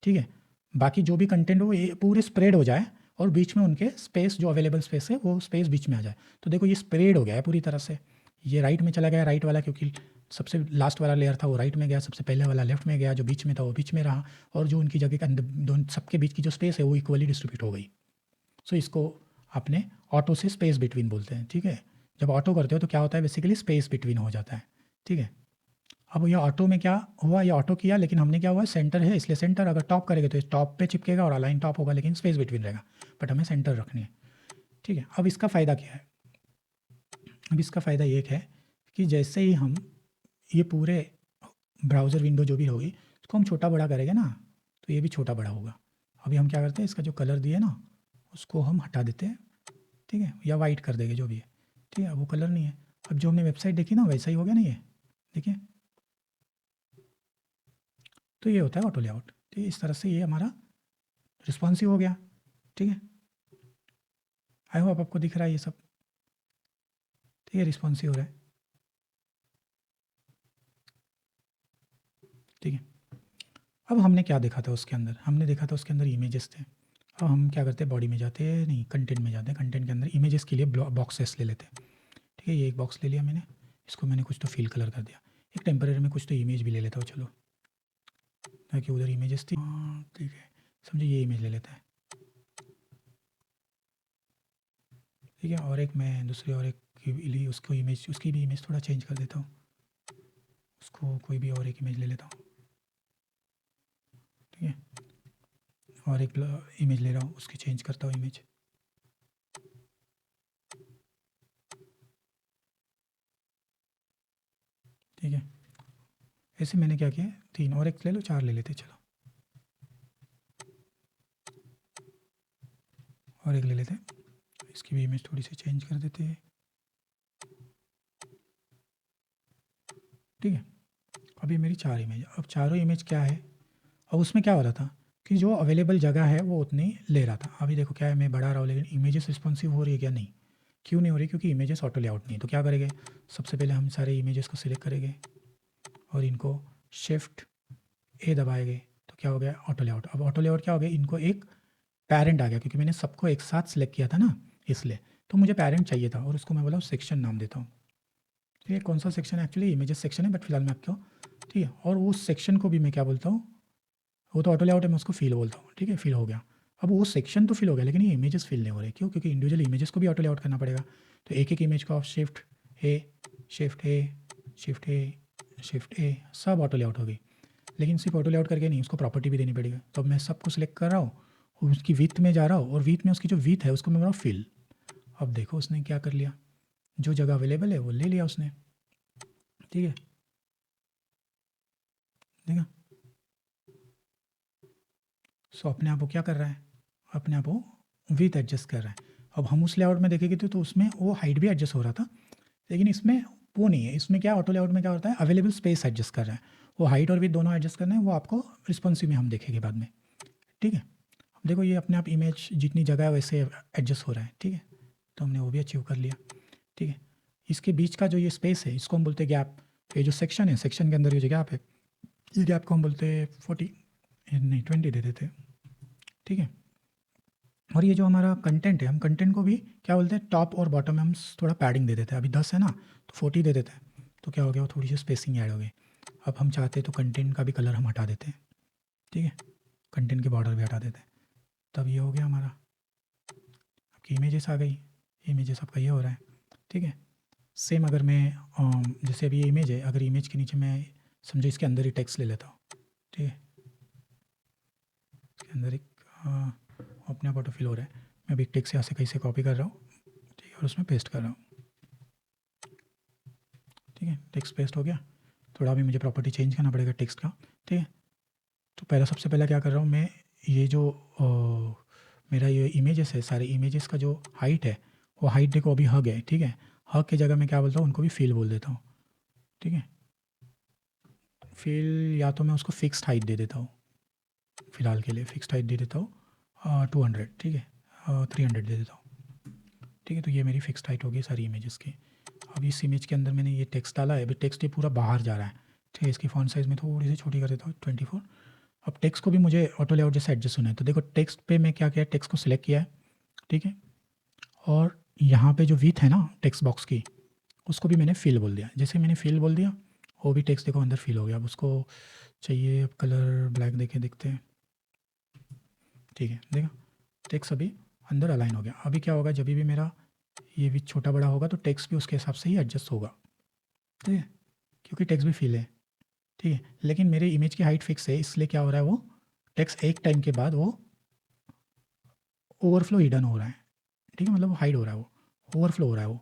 ठीक है, बाकी जो भी कंटेंट हो ये पूरे स्प्रेड हो जाए और बीच में उनके स्पेस जो अवेलेबल स्पेस है वो स्पेस बीच में आ जाए। तो देखो ये स्प्रेड हो गया है पूरी तरह से, ये राइट में चला गया, राइट वाला क्योंकि सबसे लास्ट वाला लेयर था वो राइट में गया, सबसे पहले वाला लेफ्ट में गया, जो बीच में था वो बीच में रहा, और जो उनकी जगह के अंदर दोनों सबके बीच की जो स्पेस है वो इक्वली डिस्ट्रीब्यूट हो गई। सो इसको आपने ऑटो से स्पेस बिटवीन बोलते हैं। ठीक है, जब ऑटो करते हो तो क्या होता है, बेसिकली स्पेस बिटवीन हो जाता है। ठीक है, अब ये ऑटो में क्या हुआ, ये ऑटो किया लेकिन हमने क्या हुआ, सेंटर है इसलिए सेंटर, अगर टॉप करेंगे तो इस टॉप पे चिपकेगा और अलाइन टॉप होगा लेकिन स्पेस बिटवीन रहेगा, बट हमें सेंटर रखनी है। ठीक है, अब इसका फ़ायदा क्या है, अब इसका फ़ायदा ये है कि जैसे ही हम ये पूरे ब्राउज़र विंडो जो भी होगी उसको हम छोटा बड़ा करेंगे ना, तो ये भी छोटा बड़ा होगा। अभी हम क्या करते हैं, इसका जो कलर दिए ना उसको हम हटा देते हैं। ठीक है, या वाइट कर देंगे जो भी है। ठीक है, अब वो कलर नहीं है, अब जो हमने वेबसाइट देखी ना वैसा ही हो गया ना ये, देखिए। तो ये होता है ऑटो लेआउट। ठीक है, इस तरह से ये हमारा रिस्पॉन्सिव हो गया। ठीक है, आई होप आपको दिख रहा है ये सब। ठीक है, रिस्पॉन्सिव हो रहा है। ठीक है, अब हमने क्या देखा था उसके अंदर, हमने देखा था उसके अंदर इमेजेस थे। अब हम क्या करते हैं, बॉडी में जाते हैं, नहीं कंटेंट में जाते हैं, कंटेंट के अंदर इमेजेस के लिए बॉक्सेस ले लेते हैं। ठीक है, ये एक बॉक्स ले लिया मैंने, इसको मैंने कुछ तो फिल कलर कर दिया, एक टेम्परेरी में कुछ तो इमेज भी ले लेता हूँ, चलो ताकि उधर इमेजेस थी। हाँ ठीक है, समझो ये इमेज ले लेता है। ठीक है, और एक मैं दूसरी और एक की लिए उसको इमेज, उसकी भी इमेज थोड़ा चेंज कर देता हूँ, उसको कोई भी और एक इमेज ले लेता हूँ। ठीक है, और एक इमेज ले रहा हूँ, उसकी चेंज करता हूँ इमेज। ठीक है, ऐसे मैंने क्या किया, 3 और एक ले लो, 4 ले लेते चलो, और एक ले लेते हैं, इसकी भी इमेज थोड़ी सी चेंज कर देते हैं। ठीक है, अब ये मेरी 4 इमेज, अब चारों इमेज क्या है, अब उसमें क्या हो रहा था कि जो अवेलेबल जगह है वो उतनी ले रहा था। अभी देखो क्या है, मैं बढ़ा रहा हूँ लेकिन इमेजेस रिस्पॉन्सिव हो रही है क्या, नहीं। क्यों नहीं हो रही, क्योंकि इमेजेस ऑटो लेआउट नहीं है। तो क्या करेंगे, सबसे पहले हम सारे इमेजेस को सिलेक्ट करेंगे और इनको शिफ्ट ए दबाएंगे, तो क्या हो गया, ऑटो लेआउट। अब ऑटो लेआउट क्या हो गया, इनको एक पेरेंट आ गया क्योंकि मैंने सबको एक साथ सिलेक्ट किया था ना, इसलिए। तो मुझे पेरेंट चाहिए था और उसको मैं बोला सेक्शन नाम देता हूँ। ठीक है, कौन सा सेक्शन है, एक्चुअली इमेजेस सेक्शन है, बट फिलहाल मैं आपको, ठीक है। और उस सेक्शन को भी मैं क्या बोलता हूँ, वो तो ऑटो लेआउट है, मैं उसको फिल बोलता हूँ। ठीक है, फिल हो गया। अब वो सेक्शन तो फिल हो गया, लेकिन ये इमेजेस फिल नहीं हो रहे। क्यों? क्योंकि इंडिविजुअल इमेजेस को भी ऑटो लेआउट करना पड़ेगा। तो एक एक इमेज को आप शिफ्ट ए, शिफ्ट ए, शिफ्ट ए, शिफ्ट ए, सब ऑटो लेआउट हो गई। लेकिन सिर्फ ऑटो लेआउट करके नहीं, उसको प्रॉपर्टी भी देनी पड़ेगी। तो अब मैं सबको सिलेक्ट कर रहा हूँ और उसकी विथ में जा रहा हूँ, और विथ में उसकी जो विथ है उसको मैं बोल रहा हूँ फिल। अब देखो उसने क्या कर लिया, जो जगह अवेलेबल है वो ले लिया उसने। ठीक है, देखा। सो अपने आप वो क्या कर रहा है, अपने आप वो विथ एडजस्ट कर रहा है। अब हम उस लेआउट में देखेंगे तो उसमें वो हाइट भी एडजस्ट हो रहा था, लेकिन इसमें वो नहीं है। इसमें क्या, ऑटो लेआउट में क्या होता है, अवेलेबल स्पेस एडजस्ट कर रहा है। वो हाइट और विथ दोनों एडजस्ट करना है, वो आपको रिस्पॉन्सिव में हम देखेंगे बाद में। ठीक है, अब देखो ये अपने आप इमेज जितनी जगह है वैसे एडजस्ट हो रहा है। ठीक है, तो हमने वो भी अचीव कर लिया। ठीक है, इसके बीच का जो ये स्पेस है इसको हम बोलते हैं गैप। ये जो सेक्शन है, सेक्शन के अंदर ये जो गैप है, ये गैप को हम बोलते हैं 40, नहीं 20 दे देते हैं। ठीक है, और ये जो हमारा कंटेंट है, हम कंटेंट को भी क्या बोलते हैं, टॉप और बॉटम में हम थोड़ा पैडिंग दे देते हैं। अभी 10 है ना, तो 40 दे देते हैं। तो क्या हो गया, वो थोड़ी सी स्पेसिंग ऐड हो गई। अब हम चाहते हैं तो कंटेंट का भी कलर हम हटा देते हैं। ठीक है, कंटेंट के बॉर्डर भी हटा देते हैं। तब ये हो गया हमारा, आपकी इमेजेस आ गई। इमेजेस आपका ये हो रहा है। ठीक है, सेम अगर मैं जैसे अभी ये इमेज है, अगर इमेज के नीचे मैं समझो इसके अंदर ही टेक्स्ट ले लेता हूँ। ठीक है, इसके अंदर एक अपने आप ऑटो फिल हो रहा है। मैं अभी टेक्स्ट यहाँ से कहीं से कॉपी कर रहा हूँ। ठीक है, और उसमें पेस्ट कर रहा हूँ। ठीक है, टेक्स्ट पेस्ट हो गया। थोड़ा भी मुझे प्रॉपर्टी चेंज करना पड़ेगा टेक्स्ट का। ठीक है, तो पहला सबसे पहला क्या कर रहा हूँ मैं, ये जो मेरा ये इमेजेस है, सारे इमेजेस का जो हाइट है, वो हाइट देखो अभी हग है। ठीक है, हग की जगह मैं क्या बोलता हूँ, उनको भी फील बोल देता हूँ। ठीक है, फील या तो मैं उसको फिक्स्ड हाइट दे देता हूँ, फ़िलहाल के लिए फिक्स्ड हाइट दे देता हूँ 200। ठीक है, 300 दे देता हूँ। ठीक है, तो ये मेरी फिक्स्ड हाइट होगी सारी इमेजेस की। अब इस इमेज के अंदर मैंने ये टेक्स्ट डाला है, अभी टेक्स्ट ये पूरा बाहर जा रहा है। ठीक है, इसकी फ़ॉन्ट साइज़ में थोड़ी सी छोटी कर देता हूँ 24। अब टेक्स्ट को भी मुझे ऑटो लेआउट जैसे एडजस्ट होना है। तो देखो टेक्स्ट पे मैं क्या किया, टेक्स्ट को सिलेक्ट किया है। ठीक है, और यहाँ पे जो विथ है ना टेक्स्ट बॉक्स की, उसको भी मैंने फिल बोल दिया। जैसे मैंने फिल बोल दिया, वो भी टेक्स्ट देखो अंदर फिल हो गया। अब उसको चाहिए, अब कलर ब्लैक देके देखते हैं। ठीक है, देखा, टेक्स्ट अभी अंदर अलाइन हो गया। अभी क्या होगा, जब भी मेरा ये भी छोटा बड़ा होगा तो टेक्स्ट भी उसके हिसाब से ही एडजस्ट होगा। ठीक है, क्योंकि टेक्स्ट भी फिल है। ठीक है, लेकिन मेरे इमेज की हाइट फिक्स है, इसलिए क्या हो रहा है, वो टेक्स्ट एक टाइम के बाद वो ओवरफ्लो हिडन हो रहा है। ठीक है, मतलब वो हाइड हो रहा है, वो ओवरफ्लो हो रहा है वो।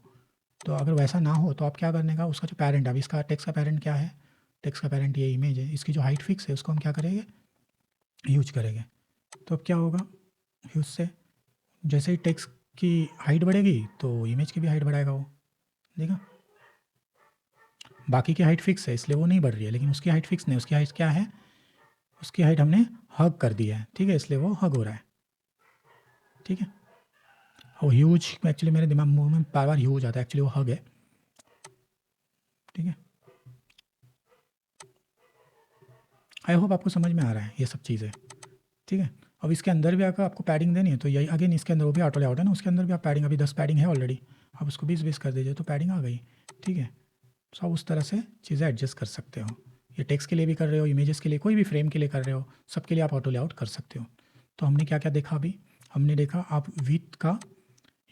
तो अगर वैसा ना हो तो आप क्या करने का, उसका जो पेरेंट, अभी इसका टेक्स्ट का पेरेंट क्या है, टेक्स्ट का पेरेंट ये इमेज है, इसकी जो हाइट फिक्स है उसको हम क्या करेंगे, यूज करेंगे। तो अब क्या होगा, यूज से जैसे ही टेक्स्ट की हाइट बढ़ेगी तो इमेज की भी हाइट बढ़ाएगा वो। देखा, बाकी की हाइट फिक्स है इसलिए वो नहीं बढ़ रही है, लेकिन उसकी हाइट फिक्स नहीं, उसकी हाइट क्या है, उसकी हाइट हमने हग कर दी है। ठीक है, इसलिए वो हग हो रहा है। ठीक है, और ह्यूज एक्चुअली मेरे दिमाग मुंह में बार बार ह्यूज आता है, एक्चुअली वो हग है। ठीक है, आई होप आपको समझ में आ रहा है ये सब चीज़ें। ठीक है, अब इसके अंदर भी अगर आपको पैडिंग देनी है तो यही अगेन, इसके अंदर वो भी ऑटो लेआउट है ना, उसके अंदर भी आप पैडिंग, अभी 10 पैडिंग है ऑलरेडी, आप उसको 20 कर दीजिए तो पैडिंग आ गई। ठीक है, तो आप उस तरह से चीज़ें एडजस्ट कर सकते हो। ये टेक्स्ट के लिए भी कर रहे हो, इमेजेस के लिए, कोई भी फ्रेम के लिए कर रहे हो, सबके लिए आप ऑटो लेआउट कर सकते हो। तो हमने क्या क्या देखा अभी, हमने देखा आप विथ का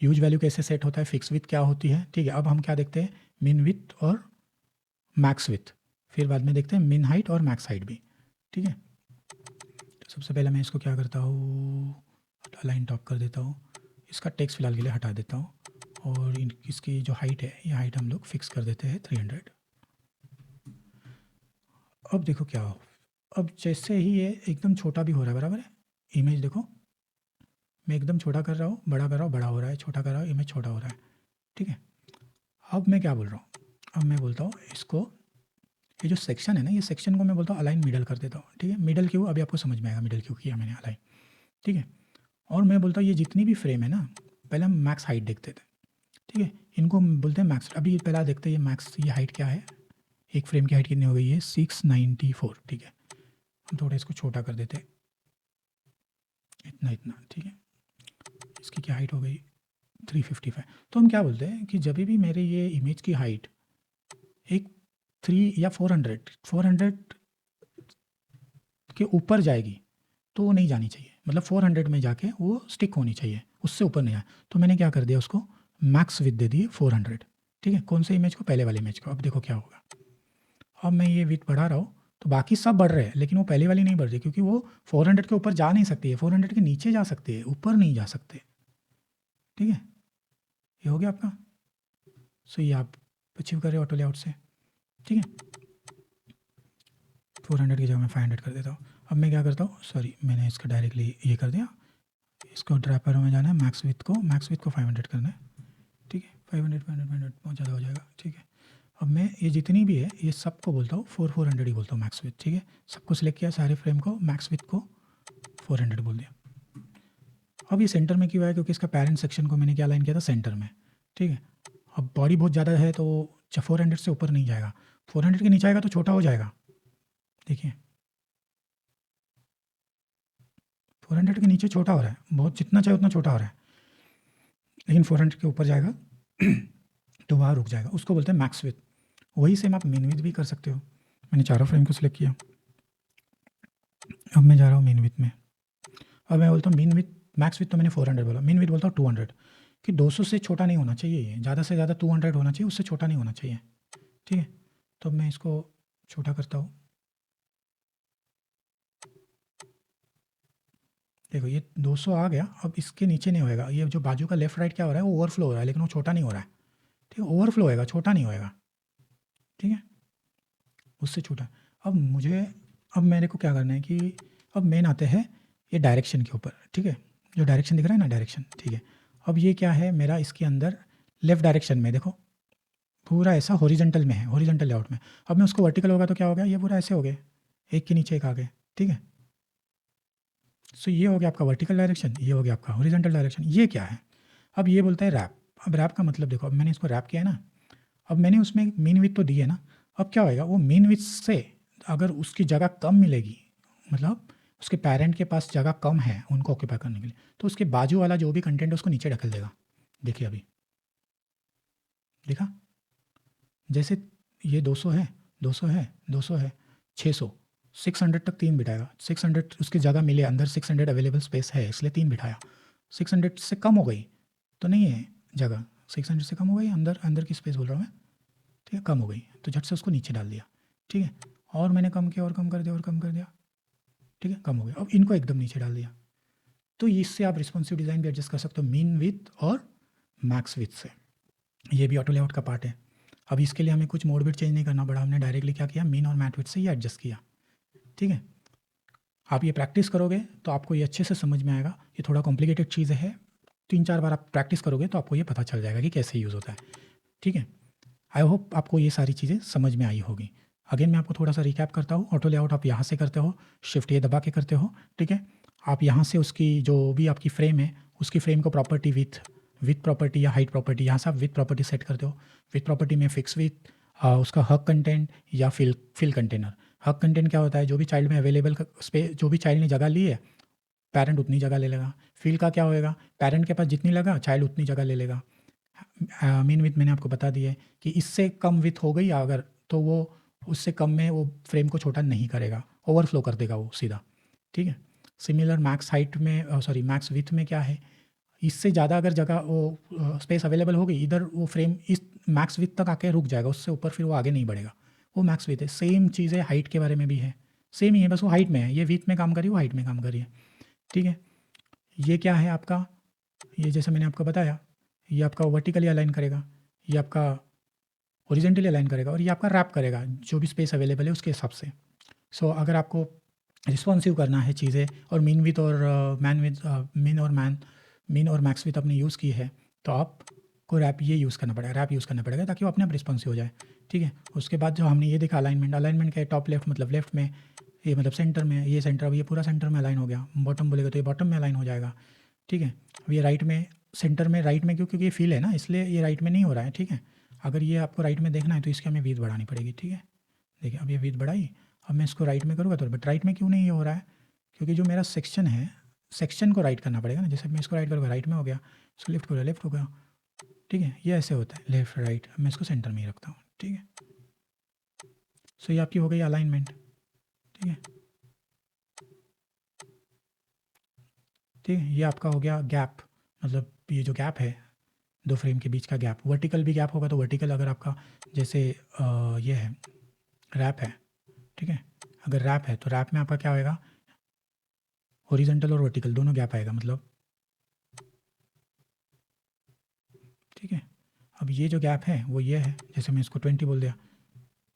यूज वैल्यू कैसे सेट होता है, फिक्स विथ क्या होती है। ठीक है, अब हम क्या देखते हैं, मिन विथ और मैक्स विथ, फिर बाद में देखते हैं मिन हाइट और मैक्स हाइट भी। ठीक है, तो सबसे पहले मैं इसको क्या करता हूँ, अलाइन टॉप कर देता हूँ, इसका टेक्स्ट फिलहाल के लिए हटा देता हूँ, और इसकी जो हाइट है, ये हाइट हम लोग फिक्स कर देते हैं 300। अब देखो क्या हो, अब जैसे ही ये एकदम छोटा भी हो रहा है, बराबर है, इमेज देखो, मैं एकदम छोटा कर रहा हूँ, बड़ा कर रहा हूँ, बड़ा हो रहा है, छोटा कर रहा हूँ, इमेज छोटा हो रहा है। ठीक है, अब मैं क्या बोल रहा हूँ, अब मैं बोलता हूँ इसको, ये जो सेक्शन है ना, ये सेक्शन को मैं बोलता हूँ अलाइन मिडल कर देता हूँ। ठीक है, मिडल क्यों, अभी आपको समझ में आएगा मिडल क्यों किया मैंने अलाइन। ठीक है, और मैं बोलता हूँ ये जितनी भी फ्रेम है ना, पहले हम मैक्स हाइट देखते थे। ठीक है, इनको हम बोलते हैं मैक्स। अभी पहला देखते हैं ये मैक्स, ये हाइट क्या है, एक फ्रेम की हाइट कितनी हो गई है, 694। ठीक है, हम थोड़ा इसको छोटा कर देते हैं, इतना इतना। ठीक है, इसकी क्या हाइट हो गई 355। तो हम क्या बोलते हैं कि जब भी मेरे ये इमेज की हाइट एक 3 या 400 के ऊपर जाएगी तो वो नहीं जानी चाहिए, मतलब 400 में जाके वो स्टिक होनी चाहिए, उससे ऊपर नहीं आए। तो मैंने क्या कर दिया, उसको मैक्स विथ दे दिए 400। ठीक है, कौन से इमेज को, पहले वाले इमेज को। अब देखो क्या होगा, अब मैं ये विथ बढ़ा रहा हूँ तो बाकी सब बढ़ रहे हैं, लेकिन वो पहले वाली नहीं बढ़ रही क्योंकि वो 400 के ऊपर जा नहीं सकती है, 400 के नीचे जा सकती है, ऊपर नहीं जा सकते। ठीक है, ये हो गया आपका। सो ये आप अचीव कर रहे हो ऑटो लेआउट से। ठीक है, 400 की जगह मैं 500 कर देता हूँ। अब मैं क्या करता हूँ, सॉरी मैंने इसका डायरेक्टली ये कर दिया, इसको ड्रैपर में जाना है, मैक्स विथ को 500 करना है। ठीक है, 500 बहुत ज़्यादा हो जाएगा। ठीक है, अब मैं ये जितनी भी है ये सबको बोलता हूँ 400 ही बोलता हूँ मैक्स विथ। ठीक है, सबको सिलेक्ट किया, सारे फ्रेम को मैक्स विथ को 400 बोल दिया। अब ये सेंटर में क्यों है, क्योंकि इसका पेरेंट सेक्शन को मैंने क्या अलाइन किया था, सेंटर में। ठीक है, अब बॉडी बहुत ज़्यादा है तो 400 से ऊपर नहीं जाएगा, 400 के नीचे आएगा तो छोटा हो जाएगा। देखिए 400 के नीचे छोटा हो रहा है, बहुत जितना चाहे उतना छोटा हो रहा है, लेकिन 400 के ऊपर जाएगा तो वहाँ रुक जाएगा, उसको बोलते हैं मैक्स विथ। वही सेम आप मिन विथ भी कर सकते हो। मैंने चारों फ्रेम को सिलेक्ट किया, अब मैं जा रहा हूँ मिन विथ में। अब मैं बोलता हूँ मिन विथ, मैक्स विथ तो मैंने 400 बोला, मिन विथ बोलता हूँ 200, कि 200 से छोटा नहीं होना चाहिए, ये ज़्यादा से ज़्यादा 200 होना चाहिए, उससे छोटा नहीं होना चाहिए। ठीक है, तो मैं इसको छोटा करता हूँ। देखो ये 200 आ गया, अब इसके नीचे नहीं होएगा, ये जो बाजू का लेफ्ट राइट क्या हो रहा है, वो ओवरफ्लो हो रहा है, लेकिन वो छोटा नहीं हो रहा है। ठीक है, ओवरफ्लो होएगा, छोटा नहीं होएगा। ठीक है, उससे छोटा। अब मुझे, अब मेरे को क्या करना है कि अब मेन आते हैं ये डायरेक्शन के ऊपर। ठीक है, जो डायरेक्शन दिख रहा है ना, डायरेक्शन। ठीक है, अब ये क्या है मेरा, इसके अंदर लेफ्ट डायरेक्शन में देखो पूरा ऐसा हॉरिजॉन्टल में है, हॉरिजॉन्टल लेआउट में। अब मैं उसको वर्टिकल होगा तो क्या हो गया, ये पूरा ऐसे हो गए, एक के नीचे एक आ गए। ठीक है, सो ये हो गया आपका वर्टिकल डायरेक्शन, ये हो गया आपका हॉरिजॉन्टल डायरेक्शन। ये क्या है, अब ये बोलता है रैप। अब रैप का मतलब देखो, अब मैंने इसको रैप किया है ना, अब मैंने उसमें मीन विथ तो दी है ना, अब क्या होएगा, वो मीन विथ से अगर उसकी जगह कम मिलेगी, मतलब उसके पेरेंट के पास जगह कम है उनको ऑक्यूपाई करने के लिए, तो उसके बाजू वाला जो भी कंटेंट है उसको नीचे ढकेल देगा। देखिए अभी देखा, जैसे ये 200 है, 200 है, 200 है, 600, 600 तक 3 बिठाएगा, 600 उसकी जगह मिले, अंदर 600 अवेलेबल स्पेस है इसलिए 3 बिठाया। 600 से कम हो गई तो नहीं है जगह, 600 से कम हो गई, अंदर अंदर की स्पेस बोल रहा हूँ मैं। ठीक है, कम हो गई तो झट से उसको नीचे डाल दिया। ठीक है, और मैंने कम किया और कम कर दिया और कम कर दिया। ठीक है, कम हो गया, अब इनको एकदम नीचे डाल दिया। तो इससे आप रिस्पॉन्सिव डिज़ाइन भी एडजस्ट कर सकते हो मीन विथ और मैक्स विथ से। ये भी ऑटो लेआउट का पार्ट है। अब इसके लिए हमें कुछ मोड बिट चेंज नहीं करना पड़ा, हमने डायरेक्टली क्या किया, मीन और मैट विथ से ये एडजस्ट किया। ठीक है, आप ये प्रैक्टिस करोगे तो आपको ये अच्छे से समझ में आएगा। ये थोड़ा कॉम्प्लिकेटेड चीज़ है, 3-4 बार आप प्रैक्टिस करोगे तो आपको ये पता चल जाएगा कि कैसे यूज़ होता है। ठीक है, आई होप आपको ये सारी चीज़ें समझ में आई होगी। अगेन मैं आपको थोड़ा सा रिकैप करता हूँ। ऑटो लेआउट आप यहाँ से करते हो, शिफ्ट ये दबा के करते हो। ठीक है, आप यहाँ से उसकी जो भी आपकी फ्रेम है उसकी फ्रेम को प्रॉपर्टी विथ प्रॉपर्टी या हाइट प्रॉपर्टी, यहाँ से आप विथ प्रॉपर्टी सेट करते हो। विथ प्रॉपर्टी में फिक्स विथ, उसका हक कंटेंट या फिल कंटेनर। हक कंटेंट क्या होता है, जो भी चाइल्ड में अवेलेबल स्पेस, जो भी चाइल्ड ने जगह ली है पेरेंट उतनी जगह ले लेगा। फिल का क्या होएगा, पेरेंट के पास जितनी लगा चाइल्ड उतनी जगह ले लेगा। मीन विथ मैंने आपको बता दिया है कि इससे कम विथ हो गई अगर, तो वो उससे कम में वो फ्रेम को छोटा नहीं करेगा, ओवरफ्लो कर देगा वो सीधा। ठीक है, सिमिलर मैक्स हाइट में, सॉरी मैक्स विथ में क्या है, इससे ज़्यादा अगर जगह वो स्पेस अवेलेबल होगी इधर, वो फ्रेम इस मैक्स विथ तक आके रुक जाएगा, उससे ऊपर फिर वो आगे नहीं बढ़ेगा। वो मैक्स विथ है। सेम चीज़ है हाइट के बारे में भी है, सेम ही है, बस वो हाइट में है, ये विथ में काम करी, वो हाइट में काम करी है। ठीक है, ये क्या है आपका, ये जैसे मैंने आपको बताया, ये आपका वर्टिकली अलाइन करेगा, ये आपका हॉरिजॉन्टली अलाइन करेगा, और ये आपका रैप करेगा जो भी स्पेस अवेलेबल है उसके हिसाब से। सो अगर आपको रिस्पॉन्सिव करना है चीज़ें, और मीन विथ और मीन और मैक्स विथ आपने यूज़ की है, तो आपको रैप ये यूज़ करना पड़ेगा, रैप यूज़ करना पड़ेगा ताकि वो अपने आप रिस्पॉन्सिव हो जाए। ठीक है, उसके बाद जो हमने ये देखा अलाइनमेंट, अलाइनमेंट क्या है, टॉप लेफ्ट मतलब लेफ्ट में, ये मतलब सेंटर में, ये सेंटर, अब ये पूरा सेंटर में अलाइन हो गया। बॉटम बोलेगा तो ये बॉटम में अलाइन हो जाएगा। ठीक है, अब ये राइट में, सेंटर में राइट में, क्योंकि ये फील है ना इसलिए ये राइट में नहीं हो रहा है। ठीक है, अगर ये आपको राइट में देखना है तो इसकी हमें विड्थ बढ़ानी पड़ेगी। ठीक है, देखिए अब ये विड्थ बढ़ाई, अब मैं इसको राइट में करूँगा तो, बट राइट में क्यों नहीं ये हो रहा है, क्योंकि जो मेरा सेक्शन है, सेक्शन को राइट करना पड़ेगा ना, जैसे मैं इसको राइट करूँगा राइट में हो गया, इसको लेफ्ट करूँगा लेफ्ट हो गया, ठीक है। ये ऐसे होता है लेफ्ट राइट। अब मैं इसको सेंटर में ही रखता हूँ, ठीक है। सो ये आपकी हो गई अलाइनमेंट, ठीक है। ठीक है, ये आपका हो गया गैप, मतलब ये जो गैप है दो फ्रेम के बीच का गैप। वर्टिकल भी गैप होगा, तो वर्टिकल अगर आपका जैसे ये है रैप है, ठीक है। अगर रैप है तो रैप में आपका क्या होएगा, हॉरिजॉन्टल और वर्टिकल दोनों गैप आएगा, मतलब ठीक है। अब ये जो गैप है वो ये है, जैसे मैं इसको 20 बोल दिया,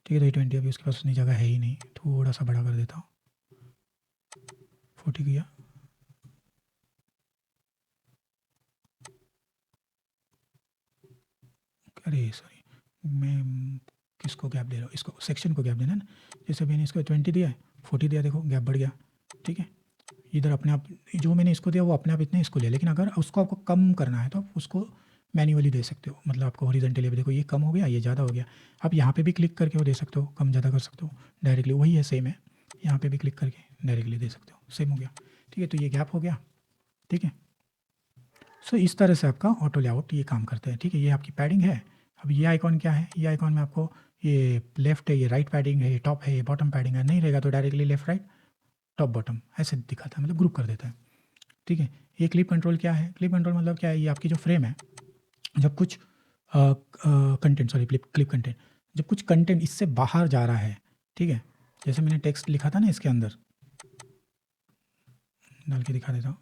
ठीक है। तो ये 20 अभी उसके पास उतनी जगह है ही नहीं, थोड़ा सा बड़ा कर देता हूँ, 40 किया। अरे सॉरी, मैं किसको गैप दे रहा हूँ, इसको सेक्शन को गैप देना है ना। जैसे मैंने इसको 20 दिया है, 40 दिया, देखो गैप बढ़ गया, ठीक है। इधर अपने आप जो मैंने इसको दिया वो अपने आप इतने इसको लिया, लेकिन अगर उसको आपको कम करना है तो आप उसको मैन्युअली दे सकते हो, मतलब आपको हॉरिजॉन्टली देखो ये कम हो गया ये ज़्यादा हो गया, आप यहाँ पे भी क्लिक करके वो दे सकते हो, कम ज़्यादा कर सकते हो डायरेक्टली, वही है सेम है। यहाँ पे भी क्लिक करके डायरेक्टली दे सकते हो, सेम हो गया, ठीक है। तो ये गैप हो गया, ठीक है। सो इस तरह से आपका ऑटो लेआउट ये काम करता है, ठीक है। ये आपकी पैडिंग है। अब ये आइकॉन क्या है, ये आइकॉन में आपको ये लेफ्ट है, ये राइट पैडिंग है, ये टॉप है, ये बॉटम पैडिंग है, नहीं रहेगा तो directly left right top bottom ऐसे दिखाता है, मतलब ग्रुप कर देता है, ठीक है। ये क्लिप कंट्रोल क्या है, क्लिप कंट्रोल मतलब क्या है, ये आपकी जो फ्रेम है, जब कुछ कंटेंट, सॉरी क्लिप कंटेंट, जब कुछ कंटेंट इससे बाहर जा रहा है, ठीक है। जैसे मैंने टेक्स्ट लिखा था ना इसके अंदर, डाल के दिखा देता हूँ।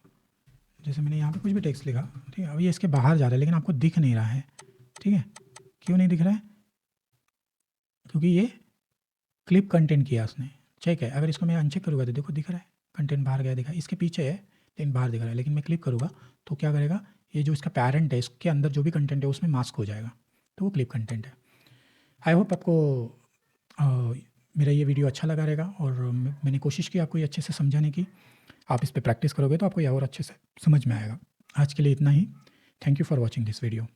जैसे मैंने यहाँ पे कुछ भी टेक्स्ट लिखा, ठीक है। अब ये इसके बाहर जा रहा है लेकिन आपको दिख नहीं रहा है, ठीक है। क्यों नहीं दिख रहा है, क्योंकि ये क्लिप कंटेंट किया उसने, चेक है। अगर इसको मैं अनचेक करूँगा तो देखो दिख रहा है, कंटेंट बाहर गया दिखा, इसके पीछे है लेकिन बाहर दिख रहा है। लेकिन मैं क्लिक करूँगा तो क्या करेगा, ये जो इसका पैरेंट है इसके अंदर जो भी कंटेंट है उसमें मास्क हो जाएगा, तो वो क्लिप कंटेंट है। आई होप आपको मेरा ये वीडियो अच्छा लगा रहेगा, और मैंने कोशिश की आपको ये अच्छे से समझाने की। आप इस पर प्रैक्टिस करोगे तो आपको ये और अच्छे से समझ में आएगा। आज के लिए इतना ही। Thank you for watching this video.